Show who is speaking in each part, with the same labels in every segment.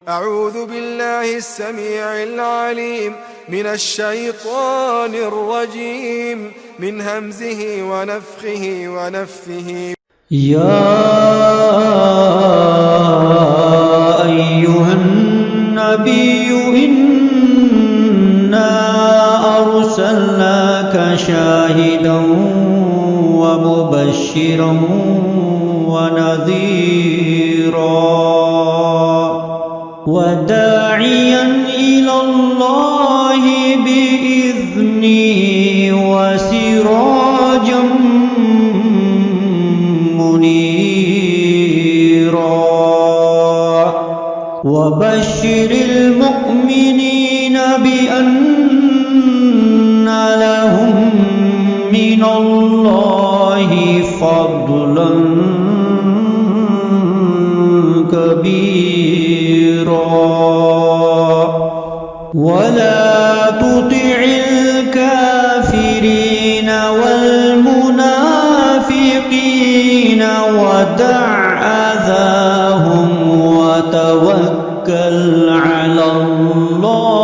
Speaker 1: أعوذ بالله السميع العليم من الشيطان الرجيم من همزه ونفخه ونفثه.
Speaker 2: يا أيها النبي إنا أرسلناك شاهدا ومبشرا ونذيرا وداعيا إلى الله بإذنه وسراجا منيرا وبشر المؤمنين بأن لهم من الله فضلا كبيرا ولا تطع الكافرين والمنافقين ودع أذاهم وتوكل على الله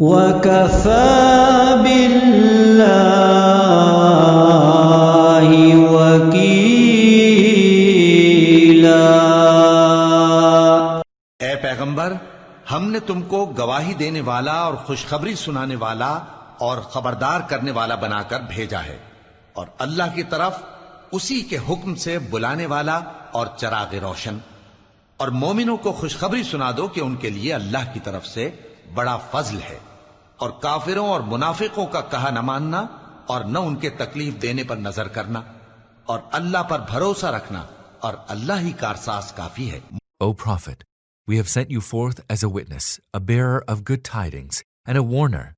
Speaker 2: وكفى بالله वकीला।
Speaker 3: ए पैगंबर, हमने तुमको गवाही देने वाला और खुशखबरी सुनाने वाला और खबरदार करने वाला बनाकर भेजा है और अल्लाह की तरफ उसी के हुक्म से बुलाने वाला और चरागे रोशन। और मोमिनों को खुशखबरी सुना दो कि उनके लिए अल्लाह की तरफ से बड़ा फजल है और काफिरों और मुनाफिकों का कहा न मानना और न उनके तकलीफ देने पर नजर करना और अल्लाह पर भरोसा रखना और अल्लाह ही कारसाज काफी है।
Speaker 4: O Prophet, we have sent you forth as a witness, a bearer of good tidings, and a warner,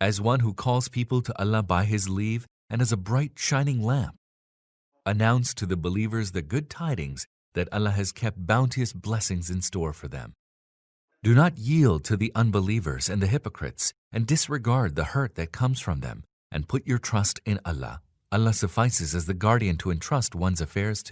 Speaker 4: as one who calls people to Allah by His leave, and as a bright shining lamp. Announce to the believers the good tidings that Allah has kept bounteous blessings in store for them. Do not yield to the unbelievers and the hypocrites, and disregard the hurt that comes from them, and put your trust in Allah. Allah suffices as the guardian to entrust one's affairs to.